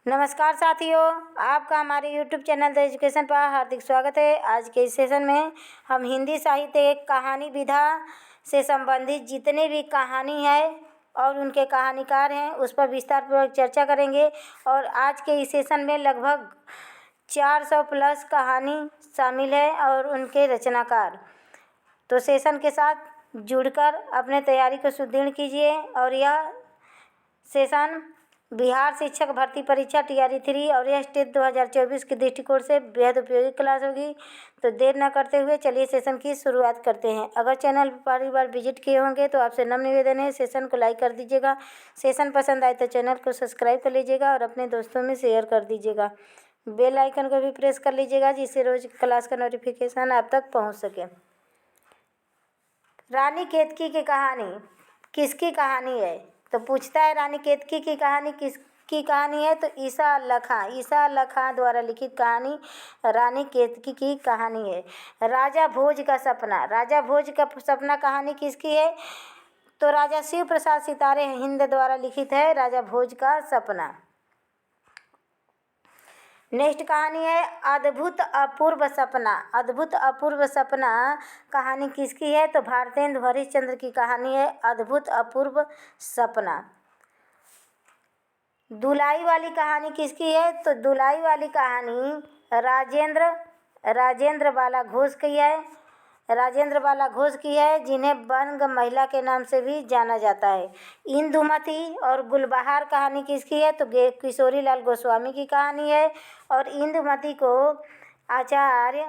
नमस्कार साथियों, आपका हमारे YouTube चैनल द एजुकेशन पर हार्दिक स्वागत है। आज के इस सेशन में हम हिंदी साहित्य कहानी विधा से संबंधित जितने भी कहानी है और उनके कहानीकार हैं उस पर विस्तारपूर्वक चर्चा करेंगे। और आज के इस सेशन में लगभग 400 प्लस कहानी शामिल है और उनके रचनाकार। तो सेशन के साथ जुड़कर अपने तैयारी को सुदृढ़ कीजिए। और यह सेशन बिहार शिक्षक भर्ती परीक्षा TRE 3 और यह टेट 2024 के दृष्टिकोण से बेहद उपयोगी क्लास होगी। तो देर न करते हुए चलिए सेशन की शुरुआत करते हैं। अगर चैनल पर पहली बार विजिट किए होंगे तो आपसे नम्र निवेदन है, सेशन को लाइक कर दीजिएगा। सेशन पसंद आए तो चैनल को सब्सक्राइब कर लीजिएगा और अपने दोस्तों में शेयर कर दीजिएगा। बेल आइकन को भी प्रेस कर लीजिएगा जिससे रोज क्लास का नोटिफिकेशन आप तक पहुँच सके। रानी केतकी की कहानी किसकी कहानी है? तो पूछता है रानी केतकी की कहानी किसकी कहानी है? तो ईसा अल्लाह खां द्वारा लिखित कहानी रानी केतकी की कहानी है। राजा भोज का सपना कहानी किसकी है? तो राजा शिव प्रसाद सितारे हिंद द्वारा लिखित है राजा भोज का सपना। नेक्स्ट कहानी है अद्भुत अपूर्व सपना कहानी किसकी है? तो भारतेंदु हरिश्चंद्र की कहानी है अद्भुत अपूर्व सपना। दुलाई वाली कहानी किसकी है? तो दुलाई वाली कहानी राजेंद्र बाला घोष की है जिन्हें बंग महिला के नाम से भी जाना जाता है। इंदुमती और गुलबहार कहानी किसकी है? तो किशोरी लाल गोस्वामी की कहानी है। और इंदुमती को आचार्य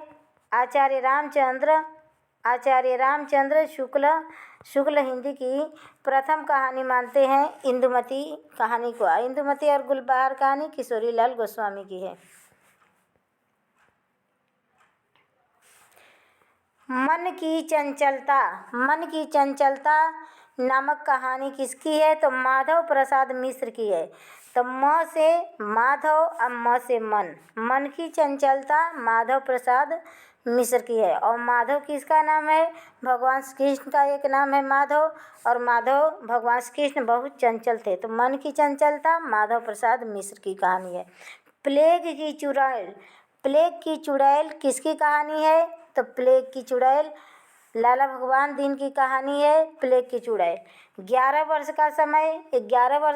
रामचंद्र शुक्ल हिंदी की प्रथम कहानी मानते हैं इंदुमती कहानी को। इंदुमती और गुलबहार कहानी किशोरी लाल गोस्वामी की है। मन की चंचलता नामक कहानी किसकी है? तो माधव प्रसाद मिश्र की है। तो म से माधव और म से मन की चंचलता माधव प्रसाद मिश्र की है। और माधव किसका नाम है? भगवान श्री कृष्ण का एक नाम है माधव। और माधव भगवान श्री कृष्ण बहुत चंचल थे। तो मन की चंचलता माधव प्रसाद मिश्र की कहानी है। प्लेग की चुड़ैल किसकी कहानी है? तो प्लेग की चुड़ैल लाला भगवान दीन की कहानी है प्लेग की चुड़ैल। 11 वर्ष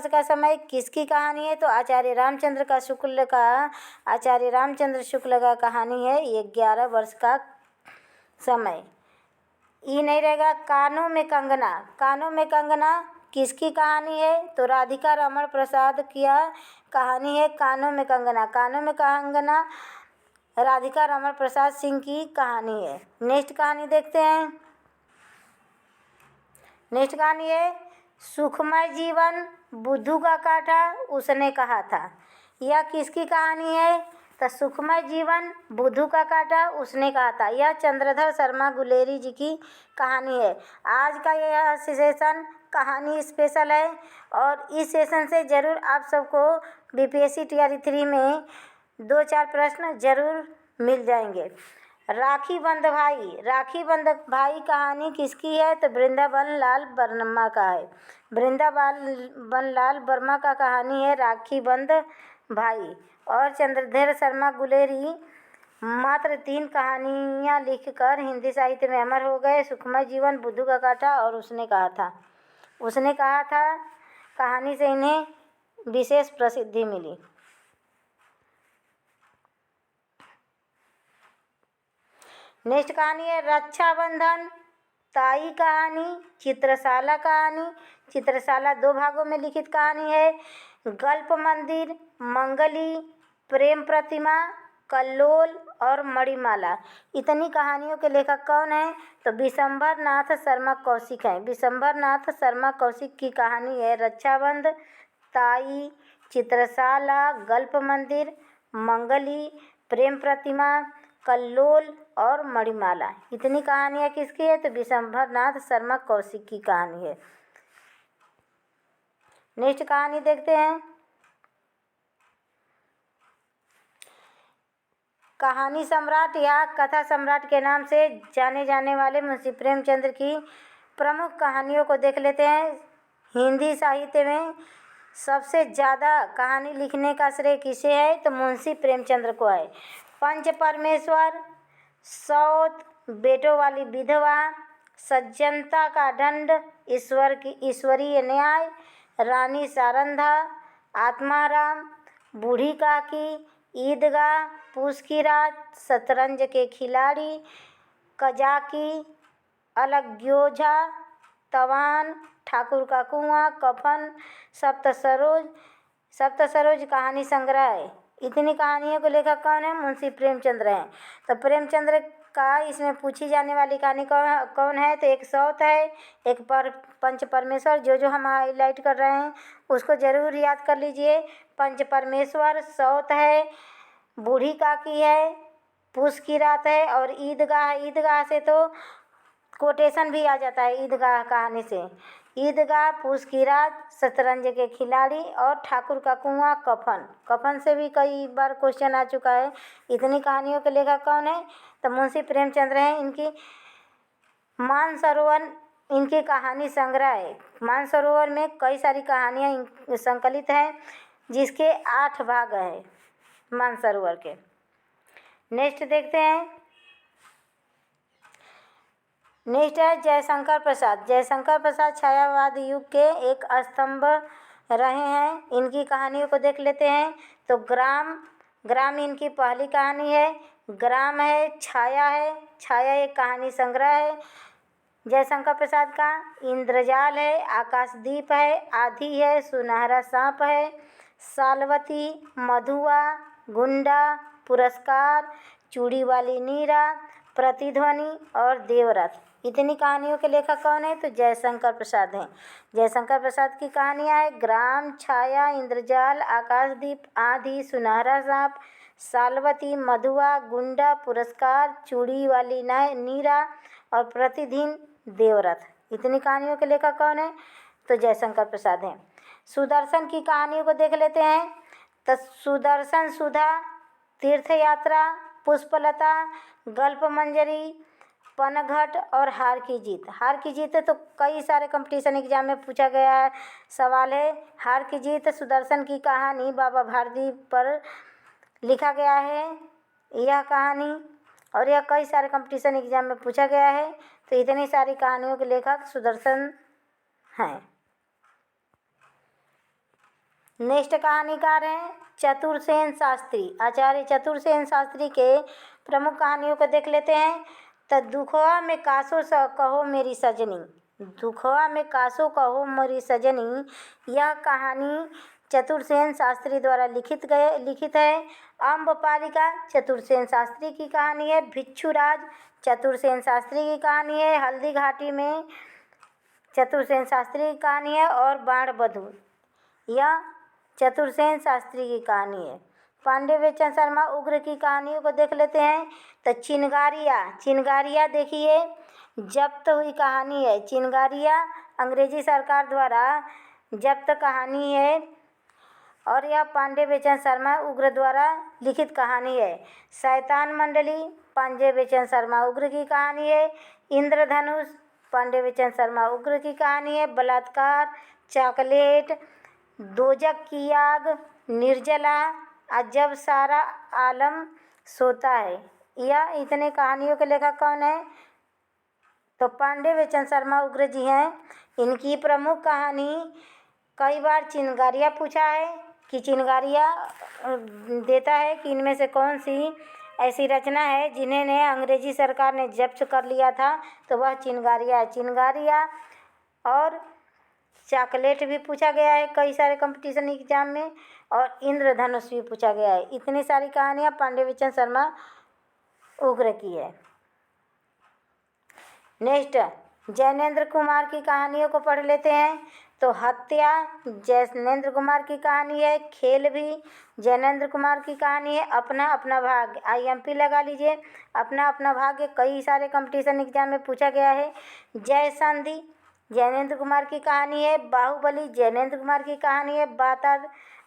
का समय किसकी कहानी है? तो आचार्य रामचंद्र शुक्ल का कहानी है ये 11 वर्ष का समय। ये नहीं रहेगा। कानों में कंगना किसकी कहानी है? तो राधिका रमण प्रसाद की कहानी है कानों में कंगना राधिका रमण प्रसाद सिंह की कहानी है। नेक्स्ट कहानी देखते हैं। नेक्स्ट कहानी है सुखमय जीवन बुद्धू का काटा उसने कहा था। यह किसकी कहानी है? तो सुखमय जीवन बुद्धू का काटा उसने कहा था। यह चंद्रधर शर्मा गुलेरी जी की कहानी है। आज का यह सेशन कहानी स्पेशल है और इस सेशन से ज़रूर आप सबको BPSC TRE 3 में 2-4 प्रश्न जरूर मिल जाएंगे। राखी बंध भाई कहानी किसकी है? तो वृंदावन लाल वर्मा का है। वृंदावन लाल वर्मा का कहानी है राखी बंध भाई। और चंद्रधर शर्मा गुलेरी मात्र 3 कहानियाँ लिखकर हिंदी साहित्य में अमर हो गए। सुखमय जीवन बुद्धू का काटा और उसने कहा था कहानी से इन्हें विशेष प्रसिद्धि मिली। नेक्स्ट कहानी है रक्षाबंधन ताई कहानी चित्रशाला 2 भागों में लिखित कहानी है। गल्प मंदिर मंगली प्रेम प्रतिमा कल्लोल और मणिमाला। इतनी कहानियों के लेखक कौन हैं? तो विशंभर नाथ शर्मा कौशिक हैं। विशंभर नाथ शर्मा कौशिक की कहानी है रक्षाबंध ताई चित्रशाला गल्प मंदिर मंगली प्रेम प्रतिमा कल्लोल और मणिमाला। इतनी कहानियाँ किसकी है? तो विशंभर नाथ शर्मा कौशिक की कहानी है। नेक्स्ट कहानी देखते हैं। कहानी सम्राट या कथा सम्राट के नाम से जाने जाने वाले मुंशी प्रेमचंद की प्रमुख कहानियों को देख लेते हैं। हिंदी साहित्य में सबसे ज़्यादा कहानी लिखने का श्रेय किसे है? तो मुंशी प्रेमचंद्र को है। पंच परमेश्वर, सौत, बेटों वाली विधवा, सज्जनता का दंड, ईश्वरीय न्याय, रानी सारंधा, आत्माराम, बूढ़ी काकी, ईदगाह, पूस की रात, शतरंज के खिलाड़ी, कजाकी, अलग्योझा, तवान, ठाकुर का कुआं, कफन, सप्त सरोज कहानी संग्रह है। इतनी कहानियों के लेखक कौन है? मुंशी प्रेमचंद्र हैं। तो प्रेमचंद्र का इसमें पूछी जाने वाली कहानी कौन है? तो एक सौत है, एक पंच परमेश्वर, जो हम हाईलाइट कर रहे हैं उसको ज़रूर याद कर लीजिए। पंच परमेश्वर, सौत है, बूढ़ी काकी है, पूस की रात है और ईदगाह। ईदगाह से तो कोटेशन भी आ जाता है, ईदगाह कहानी से। ईदगाह, पूस की रात, शतरंज के खिलाड़ी और ठाकुर का कुआं, कफन। कफन से भी कई बार क्वेश्चन आ चुका है। इतनी कहानियों के लेखक कौन है? तो मुंशी प्रेमचंद्र हैं। इनकी मानसरोवर इनकी कहानी संग्रह है। मानसरोवर में कई सारी कहानियाँ संकलित हैं, जिसके 8 भाग हैं मानसरोवर के। नेक्स्ट देखते हैं। नेक्स्ट है जयशंकर प्रसाद। जयशंकर प्रसाद छायावाद युग के एक स्तंभ रहे हैं। इनकी कहानियों को देख लेते हैं। तो ग्राम इनकी पहली कहानी है। ग्राम है, छाया है, छाया एक कहानी संग्रह है जयशंकर प्रसाद का। इंद्रजाल है, आकाशदीप है, आधी है, सुनहरा सांप है, सालवती, मधुआ, गुंडा, पुरस्कार, चूड़ी वाली नीरा, प्रतिध्वनि और देवरथ। इतनी कहानियों के लेखक कौन है? तो जयशंकर प्रसाद हैं। जयशंकर प्रसाद की कहानियाँ हैं ग्राम, छाया, इंद्रजाल, आकाशदीप, आधी, सुनहरा सांप, सालवती, मधुआ, गुंडा, पुरस्कार, चूड़ी वाली नीरा और प्रतिदिन देवरथ। इतनी कहानियों के लेखक कौन है? तो जयशंकर प्रसाद हैं। सुदर्शन की कहानियों को देख लेते हैं। तो सुदर्शन सुधा, तीर्थ यात्रा, पुष्पलता, गल्प मंजरी, पनघट और हार की जीत। हार की जीत तो कई सारे कंपटीशन एग्जाम में पूछा गया है सवाल है। हार की जीत सुदर्शन की कहानी बाबा भारती पर लिखा गया है यह कहानी, और यह कई सारे कंपटीशन एग्जाम में पूछा गया है। तो इतनी सारी कहानियों के लेखक सुदर्शन हैं। नेक्स्ट कहानीकार हैं चतुरसेन शास्त्री। आचार्य चतुरसेन शास्त्री के प्रमुख कहानियों को देख लेते हैं। तो दुखवा में कासो कहो मेरी सजनी, दुखवा में कासो कहो मेरी सजनी, यह कहानी चतुरसेन शास्त्री द्वारा लिखित है। अम्बपालिका चतुरसेन शास्त्री की कहानी है। भिक्षुराज चतुरसेन शास्त्री की कहानी है। हल्दी घाटी में चतुरसेन शास्त्री की कहानी है। और बाण बधू यह चतुरसेन शास्त्री की कहानी है। पांडे बेचन शर्मा उग्र की कहानियों को देख लेते हैं। तो चिनगारिया देखिए जब्त हुई कहानी है। चिनगारिया अंग्रेजी सरकार द्वारा जब्त कहानी है और यह पांडे बेचन शर्मा उग्र द्वारा लिखित कहानी है। शैतान मंडली पांडे बेचन शर्मा उग्र की कहानी है। इंद्रधनुष पांडे बेचन शर्मा उग्र की कहानी है। बलात्कार, चॉकलेट, दोजक की आग, निर्जला, जब सारा आलम सोता है। यह इतने कहानियों के लेखक कौन है? तो पांडे बेचन शर्मा उग्र जी हैं। इनकी प्रमुख कहानी कई बार चिनगारिया पूछा है कि चिनगारिया देता है कि इनमें से कौन सी ऐसी रचना है जिन्हें अंग्रेजी सरकार ने जब्त कर लिया था, तो वह चिनगारिया है। चिनगारिया और चॉकलेट भी पूछा गया है कई सारे कंपटीशन एग्जाम में, और इंद्रधनुष भी पूछा गया है। इतनी सारी कहानियाँ पांडे बेचन शर्मा उग्र की है। नेक्स्ट जैनेन्द्र कुमार की कहानियों को पढ़ लेते हैं। तो हत्या जैनेन्द्र कुमार की कहानी है। खेल भी जैनेन्द्र कुमार की कहानी है। अपना अपना भाग्य IMP लगा लीजिए। अपना अपना भाग्य कई सारे कंपटीशन एग्जाम में पूछा गया है। जय संधि जैनेन्द्र कुमार की कहानी है। बाहुबली जैनेन्द्र कुमार की कहानी है।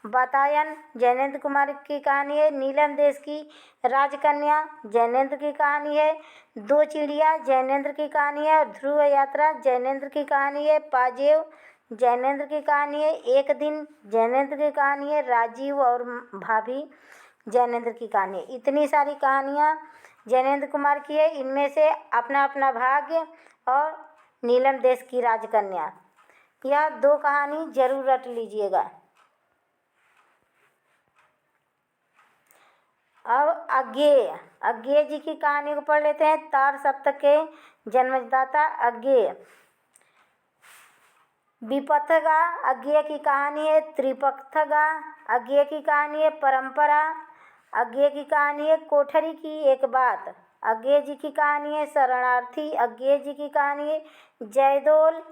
वातायन जैनेन्द्र कुमार की कहानी है। नीलम देश की राजकन्या जैनेन्द्र की कहानी है। दो चिड़िया जैनेन्द्र की कहानी है। ध्रुव यात्रा जैनेन्द्र की कहानी है। पाजेव जैनेंद्र की कहानी है। एक दिन जैनेंद्र की कहानी है। राजीव और भाभी जैनेंद्र की कहानी है। इतनी सारी कहानियाँ जैनेंद्र कुमार की है। इनमें से अपना अपना भाग्य और नीलम देश की राजकन्या, यह 2 कहानी जरूर रट लीजिएगा। अब अज्ञेय जी की कहानी को पढ़ लेते हैं। तार सप्तक के जन्मदाता अज्ञेय। विपथगा अज्ञेय की कहानी है। त्रिपथगा अज्ञेय की कहानी है। परंपरा अज्ञेय की कहानी है। कोठरी की एक बात अज्ञेय जी की कहानी है। शरणार्थी अज्ञेय जी की कहानी है। जयदोल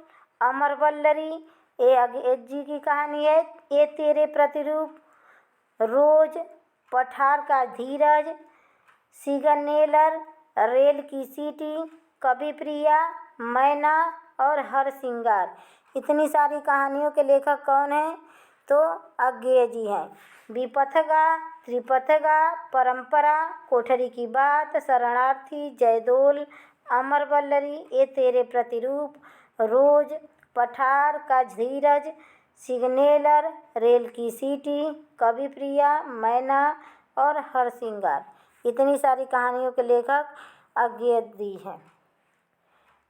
अमरवल्लरी ये अज्ञेय जी की कहानी है। ये तेरे प्रतिरूप, रोज, पठार का धीरज, सिगनेलर, रेल की सीटी, कवि प्रिया, मैना और हर सिंगार। इतनी सारी कहानियों के लेखक कौन हैं? तो अज्ञेय जी हैं। विपथगा, त्रिपथगा, परंपरा, कोठरी की बात, शरणार्थी, जयदोल अमरवल्लरी, ये तेरे प्रतिरूप, रोज, पठार का धीरज, सिग्नेलर, रेल की सीटी, कवि प्रिया, मैना और हर सिंगार। इतनी सारी कहानियों के लेखक अज्ञेय जी हैं।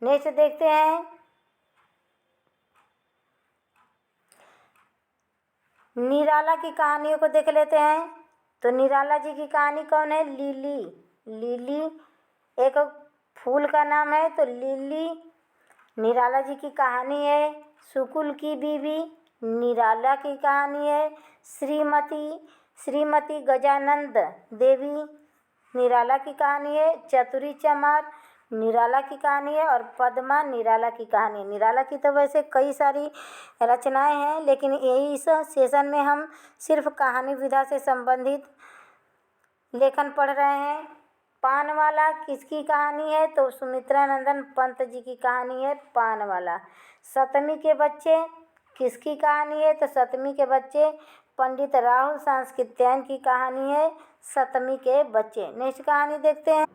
नेक्स्ट देखते हैं निराला की कहानियों को देख लेते हैं। तो निराला जी की कहानी कौन है? लिली एक फूल का नाम है, तो लिली निराला जी की कहानी है। सुकुल की बीवी निराला की कहानी है। श्रीमती गजानंद देवी निराला की कहानी है। चतुरी चमार निराला की कहानी है। और पद्मा निराला की कहानी है। निराला की तो वैसे कई सारी रचनाएं हैं, लेकिन यही इस सेशन में हम सिर्फ कहानी विधा से संबंधित लेखन पढ़ रहे हैं। पानवाला किसकी कहानी है? तो सुमित्रा नंदन पंत जी की कहानी है पानवाला। सतमी के बच्चे किसकी कहानी है? तो सतमी के बच्चे पंडित राहुल सांस्कृत्यायन की कहानी है सतमी के बच्चे। नेक्स्ट कहानी देखते हैं।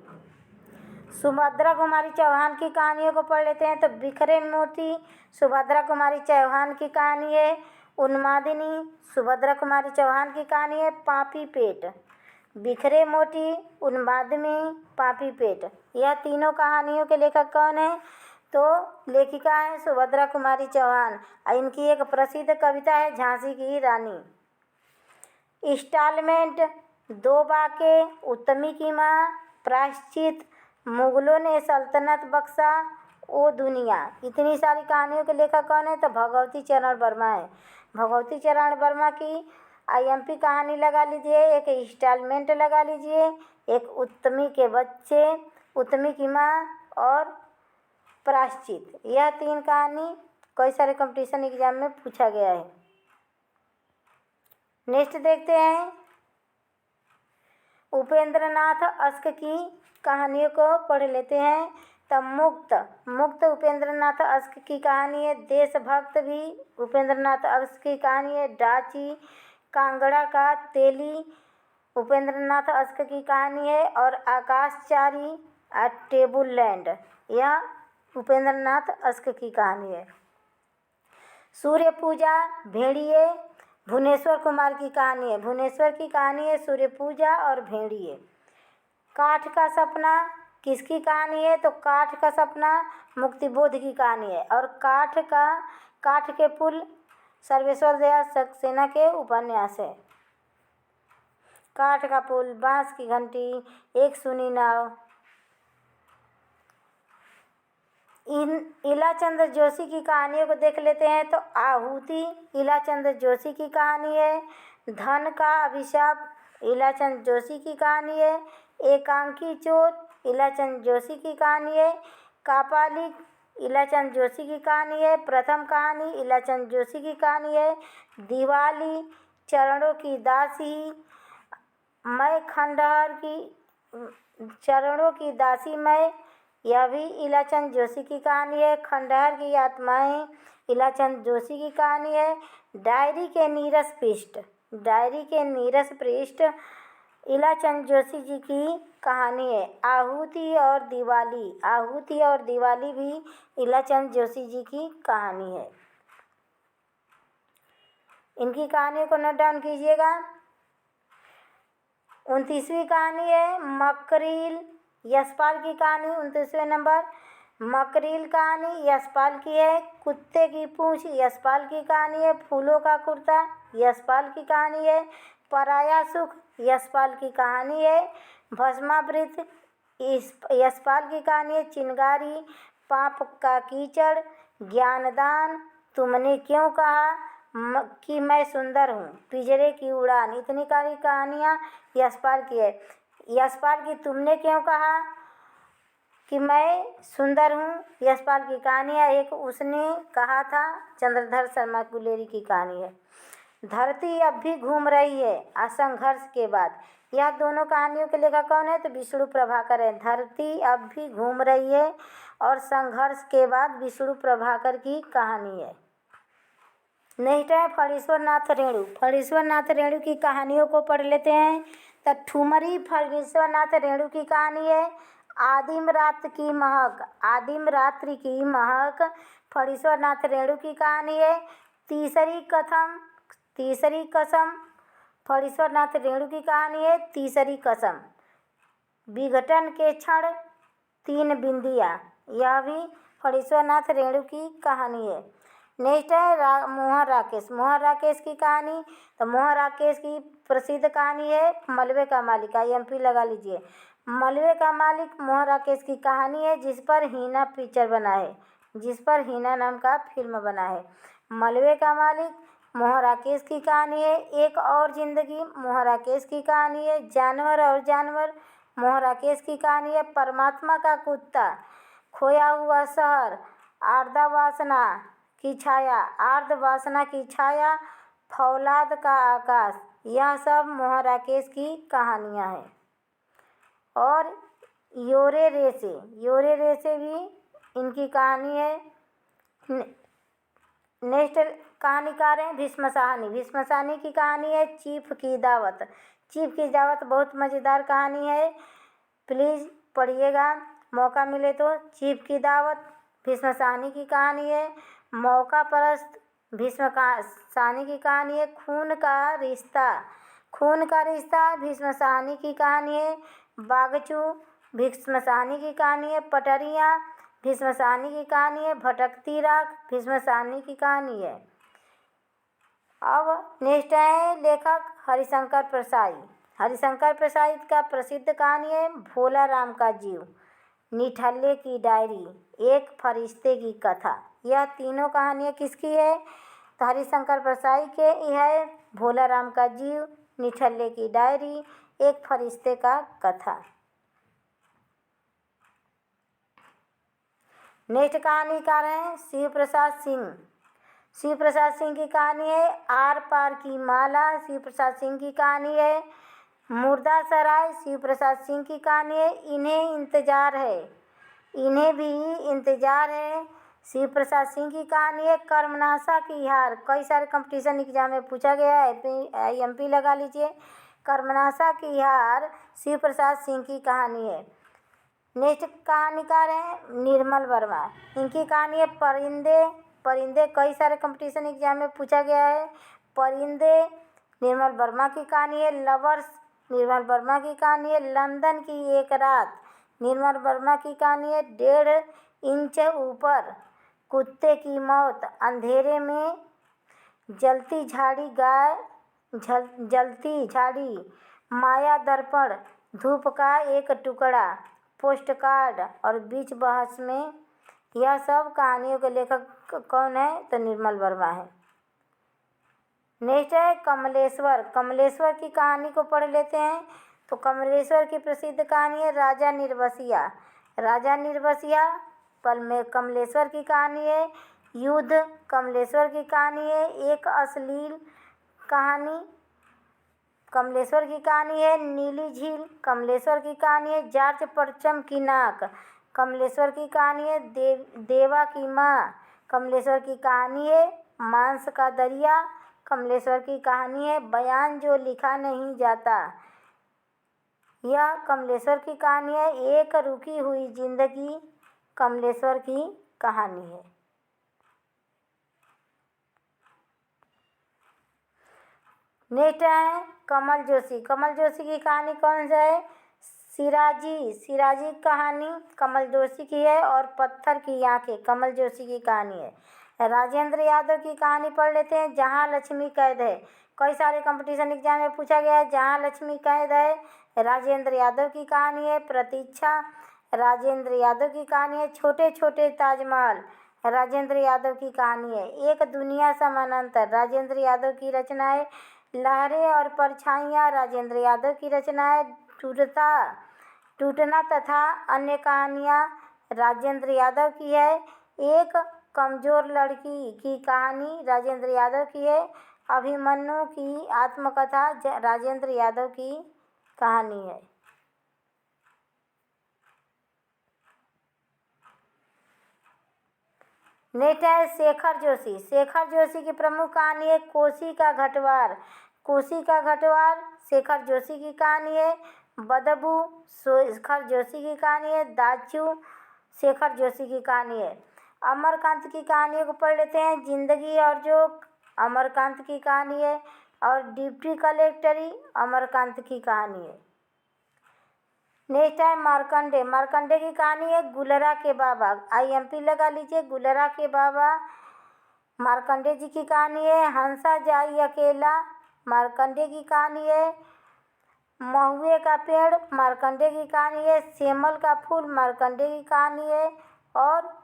सुभद्रा कुमारी चौहान की कहानियों को पढ़ लेते हैं। तो बिखरे मोती सुभद्रा कुमारी चौहान की कहानी है। उन्मादिनी सुभद्रा कुमारी चौहान की कहानी है। पापी पेट, बिखरे मोती, उन्मादिनी, पापी पेट, यह तीनों कहानियों के लेखक कौन है? तो लेखिका है सुभद्रा कुमारी चौहान। इनकी एक प्रसिद्ध कविता है झांसी की रानी। इंस्टॉलमेंट, 2 बाके, उत्तमी की माँ, प्रायश्चित, मुगलों ने सल्तनत बख्शा, ओ दुनिया। इतनी सारी कहानियों के लेखक कौन है? तो भगवती चरण वर्मा है। भगवती चरण वर्मा की IMP कहानी लगा लीजिए, एक इंस्टॉलमेंट लगा लीजिए, एक उत्तमी के बच्चे, उत्तमी की माँ और प्रायश्चित। यह 3 कहानी कई सारे कंपटीशन एग्जाम में पूछा गया है। नेक्स्ट देखते हैं उपेंद्र नाथ अश्क की कहानियों को पढ़ लेते हैं। तब मुक्त उपेंद्र नाथ अश्क की कहानी है। देशभक्त भी उपेंद्र नाथ अश्क की कहानी है। डाची, कांगड़ा का तेली उपेंद्र नाथ अश्क की कहानी है। और आकाशचारी टेबुल लैंड, यह उपेंद्र नाथ अश्क की कहानी है। सूर्य पूजा भेड़िए भुवनेश्वर कुमार की कहानी है। भुवनेश्वर की कहानी है सूर्य पूजा और भेड़िए। काठ का सपना किसकी कहानी है? तो काठ का सपना मुक्तिबोध की कहानी है। और काठ के पुल सर्वेश्वर दयाल सक्सेना के उपन्यास है। काठ का पुल, बांस की घंटी, एक सुनी नाव। इलाचंद्र जोशी की कहानियों को देख लेते हैं। तो आहुति इलाचंद्र जोशी की कहानी है। धन का अभिशाप इलाचंद जोशी की कहानी है। एकांकी चोर इलाचंद जोशी की कहानी है। कापालिक इलाचंद जोशी की कहानी है। प्रथम कहानी इलाचंद जोशी की कहानी है। दिवाली चरणों की दासी, मैं खंडहर की चरणों की दासी मैं, यह भी इलाचंद जोशी की कहानी है। खंडहर की आत्माएं इलाचंद जोशी की कहानी है। डायरी के नीरस पृष्ठ इलाचंद जोशी जी की कहानी है। आहुति और दिवाली भी इलाचंद जोशी जी की कहानी है। इनकी कहानियों को नोट डाउन कीजिएगा। 29वीं कहानी है मकरील यशपाल की कहानी। 29वें नंबर मकरील कहानी यशपाल की है। कुत्ते की पूंछ यशपाल की कहानी है। फूलों का कुर्ता यशपाल की कहानी है। पराया सुख यशपाल की कहानी है। भस्मावृत यशपाल की कहानी है। चिंगारी पाप का कीचड़ ज्ञानदान तुमने क्यों कहा कि मैं सुंदर हूँ पिंजरे की उड़ान। इतनी सारी कहानियाँ यशपाल की है। यशपाल की तुमने क्यों कहा कि मैं सुंदर हूँ यशपाल की कहानियाँ। एक उसने कहा था चंद्रधर शर्मा गुलेरी की कहानी है। धरती अब भी घूम रही है असंघर्ष के बाद। यह दोनों कहानियों के लेखक कौन है तो विष्णु प्रभाकर है। धरती अब भी घूम रही है और संघर्ष के बाद विष्णु प्रभाकर की कहानी है। नेक्स्ट है फणीश्वर नाथ रेणु। फणीश्वर नाथ रेणु की कहानियों को पढ़ लेते हैं। तो ठुमरी फणीश्वर नाथ रेणु की कहानी है। आदिम रात की महक आदिम रात्रि की महक फणीश्वर नाथ रेणु की कहानी है। तीसरी कसम फणीश्वर नाथ रेणु की कहानी है। तीसरी कसम विघटन के क्षण 3 बिंदियाँ यह भी फणीश्वर नाथ रेणु की कहानी है। नेक्स्ट है मोहन राकेश। मोहन राकेश की कहानी तो मोहन राकेश की प्रसिद्ध कहानी है मलबे का मालिक। IMP लगा लीजिए। मलबे का मालिक मोहन राकेश की कहानी है जिस पर हीना पिक्चर बना है, जिस पर हीना नाम का फिल्म बना है। मलबे का मालिक मोहन राकेश की कहानी है। एक और जिंदगी मोहन राकेश की कहानी है। जानवर और जानवर मोहन राकेश की कहानी है। परमात्मा का कुत्ता खोया हुआ शहर आर्द वासना की छाया फौलाद का आकाश यह सब मोहन राकेश की कहानियाँ हैं। और योरे रेसे भी इनकी कहानी है। नेक्स्ट कहानीकार हैं भीष्म साहनी। भीष्म साहनी की कहानी है चीफ की दावत। चीफ की दावत बहुत मज़ेदार कहानी है, प्लीज़ पढ़िएगा मौका मिले तो। चीफ की दावत भीष्म साहनी की कहानी है। मौका परस्त भीष्म साहनी की कहानी है। खून का रिश्ता भीष्म साहनी की कहानी है। बागचू भीष्म साहनी की कहानी है। पटरियाँ भीष्म साहनी की कहानी है। भटकती राख भीष्म साहनी की कहानी है। अब नेक्स्ट है लेखक हरिशंकर प्रसाई। हरिशंकर प्रसाई का प्रसिद्ध कहानी है भोला राम का जीव, निठल्ले की डायरी, एक फरिश्ते की कथा। यह तीनों कहानियाँ किसकी है तो हरिशंकर प्रसाई के। यह है भोला राम का जीव, निठल्ले की डायरी, एक फरिश्ते का कथा। नेक्स्ट कहानीकार हैं शिव प्रसाद सिंह। शिव प्रसाद सिंह की कहानी है आर पार की माला। शिव प्रसाद सिंह की कहानी है मुर्दा सराय। शिव प्रसाद सिंह की कहानी है इन्हें भी इंतजार है। शिव प्रसाद सिंह की कहानी है कर्मनाशा की हार। कई सारे कंपटीशन एग्जाम में पूछा गया है, IMP लगा लीजिए। कर्मनाशा की हार शिव प्रसाद सिंह की कहानी है। नेक्स्ट कहानीकार हैं निर्मल वर्मा। इनकी कहानी है परिंदे। कई सारे कंपटीशन एग्जाम में पूछा गया है परिंदे। निर्मल वर्मा की कहानी है लवर्स। निर्मल वर्मा की कहानी है लंदन की एक रात। निर्मल वर्मा की कहानी है 1.5 इंच ऊपर। कुत्ते की मौत। अंधेरे में जलती झाड़ी माया दर्पण। धूप का एक टुकड़ा। पोस्टकार्ड और बीच बहस में। यह सब कहानियों के लेखक कौन है तो निर्मल वर्मा है। नेक्स्ट है कमलेश्वर। कमलेश्वर की कहानी को पढ़ लेते हैं। तो कमलेश्वर की प्रसिद्ध कहानी है राजा निर्वसिया। राजा निर्वसिया पल में कमलेश्वर की कहानी है। युद्ध कमलेश्वर की कहानी है। एक अश्लील कहानी कमलेश्वर की कहानी है। नीली झील कमलेश्वर की कहानी है। जॉर्ज परचम की नाक कमलेश्वर की कहानी है। देवा की माँ कमलेश्वर की कहानी है। मांस का दरिया कमलेश्वर की कहानी है। बयान जो लिखा नहीं जाता यह कमलेश्वर की कहानी है। एक रुकी हुई जिंदगी कमलेश्वर की कहानी है। नेक्स्ट है कमल जोशी। कमल जोशी की कहानी कौन सा है? सिराजी। सिराजी की कहानी कमल जोशी की है। और पत्थर की आंखें कमल जोशी की कहानी है। राजेंद्र यादव की कहानी पढ़ लेते हैं, जहाँ लक्ष्मी कैद है। कई सारे कंपटीशन एग्जाम में पूछा गया है, जहाँ लक्ष्मी कैद है राजेंद्र यादव की कहानी है। प्रतीक्षा राजेंद्र यादव की कहानी है। छोटे छोटे ताजमहल राजेंद्र यादव की कहानी है। एक दुनिया समानांतर राजेंद्र यादव की रचना है। लहरें और परछाइयाँ राजेंद्र यादव की रचना है। टूटना तथा अन्य कहानियाँ राजेंद्र यादव की है। एक कमजोर लड़की की कहानी राजेंद्र यादव की है। अभिमन्यु की आत्मकथा राजेंद्र यादव की कहानी है। नेक्स्ट है शेखर जोशी। शेखर जोशी की प्रमुख कहानी है कोसी का घटवार। कोसी का घटवार शेखर जोशी की कहानी है। बदबू शेखर जोशी की कहानी है। दाचू शेखर जोशी की कहानी है। अमरकांत की कहानियों को पढ़ लेते हैं। जिंदगी और जोक अमरकांत की कहानी है। और डिप्टी कलेक्टरी अमरकांत की कहानी है। नेक्स्ट है मार्कंडे। मार्कंडे की कहानी है गुलरा के बाबा। IMP लगा लीजिए, गुलरा के बाबा मार्कंडे जी की कहानी है। हंसा जाई अकेला मार्कंडे की कहानी है। महुए का पेड़ मार्कंडे की कहानी है। सेमल का फूल मार्कंडे की कहानी है। और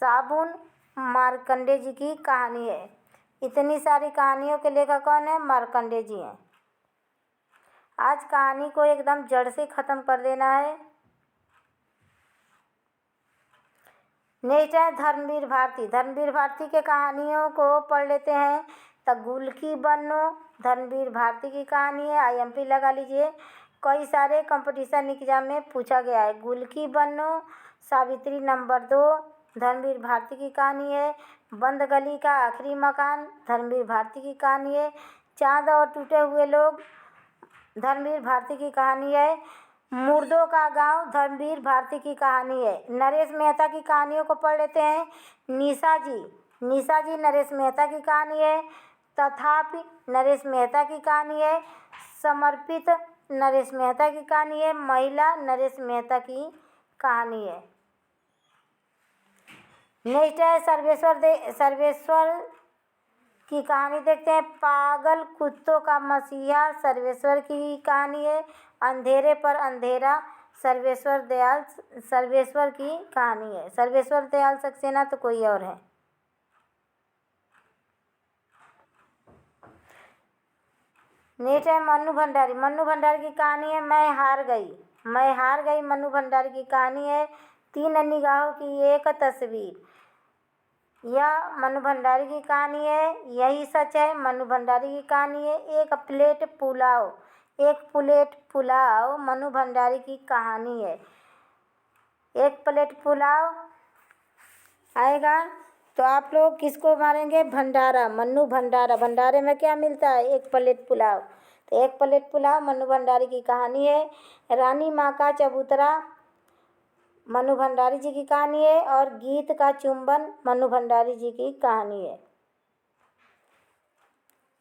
साबुन मार्कंडे जी की कहानी है। इतनी सारी कहानियों के लेखक कौन है? मार्कंडे जी हैं। आज कहानी को एकदम जड़ से ख़त्म कर देना है। नेक्स्ट है धर्मवीर भारती। धर्मवीर भारती के कहानियों को पढ़ लेते हैं। तो गुल की बन्नो धर्मवीर भारती की कहानी है। IMP लगा लीजिए, कई सारे कंपटीशन एग्जाम में पूछा गया है। गुल की बन्नो सावित्री नंबर 2 धर्मवीर भारती की कहानी है। बंद गली का आखिरी मकान धर्मवीर भारती की कहानी है। चाँद और टूटे हुए लोग धर्मवीर भारती की कहानी है। मुर्दों का गांव धर्मवीर भारती की कहानी है। नरेश मेहता की कहानियों को पढ़ लेते हैं। निशा जी नरेश मेहता की कहानी है। तथापि नरेश मेहता की कहानी है। समर्पित नरेश मेहता की कहानी है। महिला नरेश मेहता की कहानी है। नेक्स्ट है सर्वेश्वर की कहानी देखते हैं। पागल कुत्तों का मसीहा सर्वेश्वर की कहानी है। अंधेरे पर अंधेरा सर्वेश्वर की कहानी है। सर्वेश्वर दयाल सक्सेना तो कोई और है। नेक्स्ट है मन्नू भंडारी। मन्नू भंडारी की कहानी है मैं हार गई मन्नू भंडारी की कहानी है। 3 निगाहों की एक तस्वीर यह मन्नू भंडारी की कहानी है। यही सच है मन्नू भंडारी की कहानी है। एक प्लेट पुलाव मन्नू भंडारी की कहानी है। एक प्लेट पुलाव आएगा तो आप लोग किसको मारेंगे? भंडारा, मन्नू भंडारा। भंडारे में क्या मिलता है? एक प्लेट पुलाव। तो एक प्लेट पुलाव मन्नू भंडारी की कहानी है। रानी माँ का चबूतरा मन्नू भंडारी जी की कहानी है। और गीत का चुंबन मन्नू भंडारी जी की कहानी है।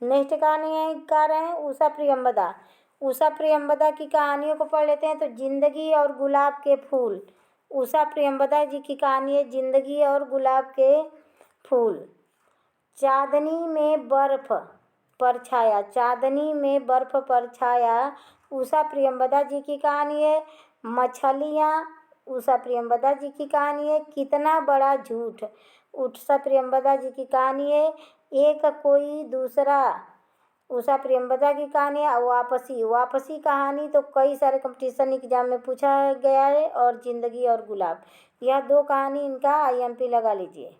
नेक्स्ट कहानी है गा रहे हैं उषा प्रियंवदा। उषा प्रियंवदा की कहानियों को पढ़ लेते हैं। तो जिंदगी और गुलाब के फूल उषा प्रियंवदा जी की कहानी है। जिंदगी और गुलाब के फूल। चांदनी में बर्फ पर छाया उषा प्रियंवदा जी की कहानी है। मछलियाँ उषा प्रियंवदा जी की कहानी है। कितना बड़ा झूठ उषा प्रियंवदा जी की कहानी है। एक कोई दूसरा उषा प्रियंवदा की कहानी है। वापसी कहानी तो कई सारे कंपटीशन एग्जाम में पूछा गया है। और जिंदगी और गुलाब यह 2 कहानी इनका IMP लगा लीजिए।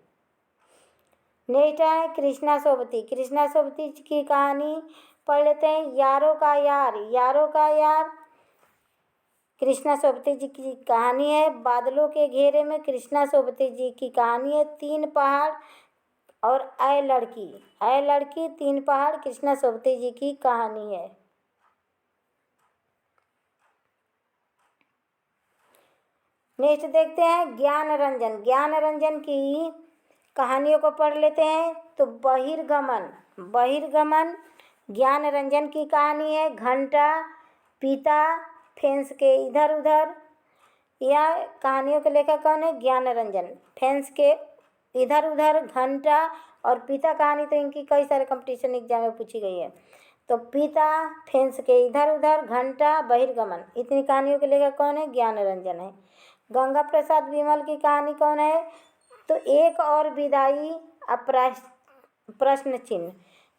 नेक्स्ट है कृष्णा सोबती। कृष्णा सोबती की कहानी पढ़ लेते हैं। यारों का यार कृष्णा सोबती जी की कहानी है। बादलों के घेरे में कृष्णा सोबती जी की कहानी है। 3 पहाड़ और ऐ लड़की 3 पहाड़ कृष्णा सोबती जी की कहानी है। नेक्स्ट देखते हैं ज्ञान रंजन की कहानियों को पढ़ लेते हैं। तो बहिर्गमन ज्ञान रंजन की कहानी है घंटा, पिता, फेंस के इधर उधर। यह कहानियों के लेखक कौन है? ज्ञान रंजन। फेंस के इधर उधर, घंटा और पिता कहानी तो इनकी कई सारे कंपटीशन एग्जाम में पूछी गई है। तो पिता, फेंस के इधर उधर, घंटा, बहिर्गमन, इतनी कहानियों के लेखक कौन है? ज्ञान रंजन है। गंगा प्रसाद विमल की कहानी कौन है? तो एक और विदाई प्रश्न चिन्ह,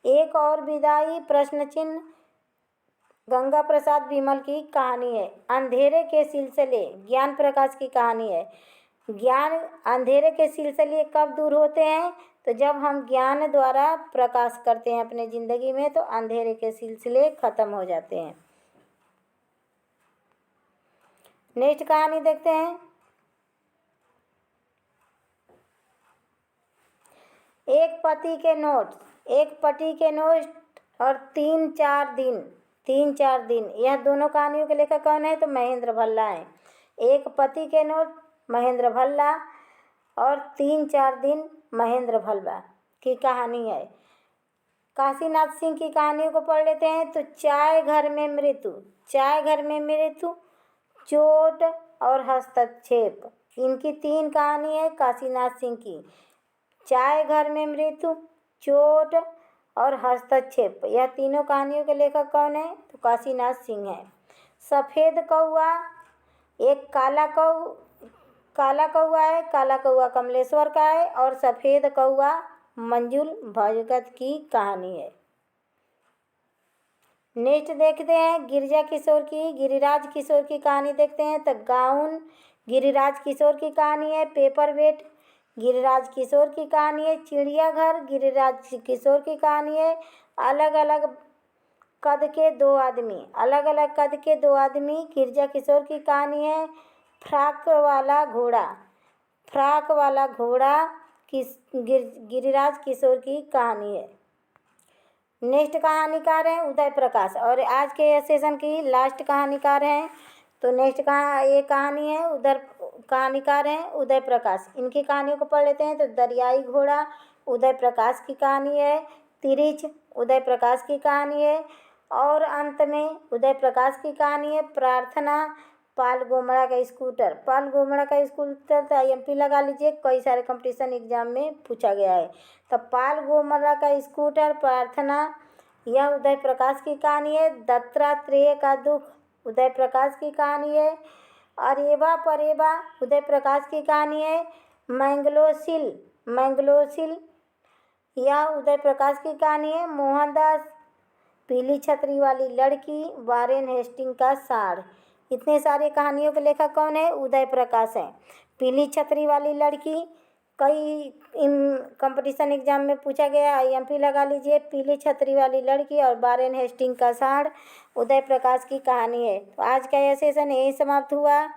एक और विदाई प्रश्न चिन्ह गंगा प्रसाद विमल की कहानी है। अंधेरे के सिलसिले ज्ञान प्रकाश की कहानी है। ज्ञान अंधेरे के सिलसिले कब दूर होते हैं? तो जब हम ज्ञान द्वारा प्रकाश करते हैं अपने ज़िंदगी में, तो अंधेरे के सिलसिले खत्म हो जाते हैं। नेक्स्ट कहानी देखते हैं। एक पति के नोट और 3-4 दिन, यह दोनों कहानियों के लेखक कौन है? तो महेंद्र भल्ला है। एक पति के नोट महेंद्र भल्ला और 3-4 दिन महेंद्र भल्ला की कहानी है। काशीनाथ सिंह की कहानियों को पढ़ लेते हैं। तो चाय घर में मृत्यु, चोट और हस्तक्षेप, इनकी 3 कहानी है काशीनाथ सिंह की। चाय घर में मृत्यु, चोट और हस्तक्षेप, यह तीनों कहानियों के लेखक कौन है? तो काशीनाथ सिंह है। सफ़ेद कौआ, एक काला कौआ है, काला कौआ कमलेश्वर का है, और सफ़ेद कौआ मंजुल भगत की कहानी है। नेक्स्ट देखते हैं गिरिराज किशोर की कहानी देखते हैं। तो गाउन गिरिराज किशोर की कहानी है। पेपरवेट गिरिराज किशोर की कहानी है। चिड़ियाघर गिरिराज किशोर की कहानी है। अलग अलग कद के दो आदमी गिरिजा किशोर की कहानी है। फ्राक वाला घोड़ा गिरिराज किशोर की कहानी है। नेक्स्ट कहानीकार हैं उदय प्रकाश, और आज के सेशन की लास्ट कहानीकार हैं। तो नेक्स्ट ये कहानी है कहानीकार हैं उदय प्रकाश। इनकी कहानियों को पढ़ लेते हैं। तो दरियाई घोड़ा उदय प्रकाश की कहानी है। तिरिच उदय प्रकाश की कहानी है। और अंत में उदय प्रकाश की कहानी है प्रार्थना पाल गोमड़ा का स्कूटर। तो IMP लगा लीजिए, कई सारे कंपटीशन एग्जाम में पूछा गया है। तो पाल गोमड़ा का स्कूटर, प्रार्थना, यह उदय प्रकाश की कहानी है। दत्तात्रेय का दुख उदय प्रकाश की कहानी है। अरेबा परेबा उदय प्रकाश की कहानी है। मैंगलोसिल यह उदय प्रकाश की कहानी है। मोहनदास, पीली छतरी वाली लड़की, वारेन हेस्टिंग का साड़, इतने सारे कहानियों के लेखक कौन है? उदय प्रकाश हैं। पीली छतरी वाली लड़की कई कंपटीशन एग्जाम में पूछा गया, IMP लगा लीजिए। पीली छतरी वाली लड़की और वारेन हेस्टिंग का साड़ उदय प्रकाश की कहानी है। तो आज का यह सेशन यही समाप्त हुआ।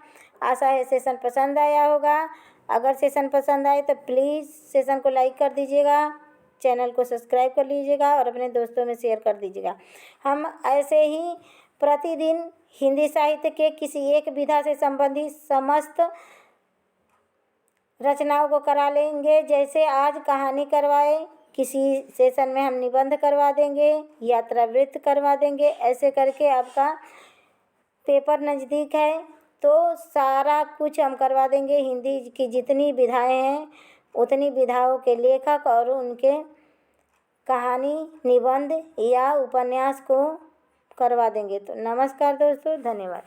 आशा है सेशन पसंद आया होगा। अगर सेशन पसंद आए तो प्लीज़ सेशन को लाइक कर दीजिएगा, चैनल को सब्सक्राइब कर लीजिएगा और अपने दोस्तों में शेयर कर दीजिएगा। हम ऐसे ही प्रतिदिन हिंदी साहित्य के किसी एक विधा से संबंधित समस्त रचनाओं को करा लेंगे। जैसे आज कहानी करवाए, किसी सेशन में हम निबंध करवा देंगे, यात्रा वृत्त करवा देंगे। ऐसे करके आपका पेपर नज़दीक है तो सारा कुछ हम करवा देंगे। हिंदी की जितनी विधाएं हैं उतनी विधाओं के लेखक और उनके कहानी, निबंध या उपन्यास को करवा देंगे। तो नमस्कार दोस्तों, धन्यवाद।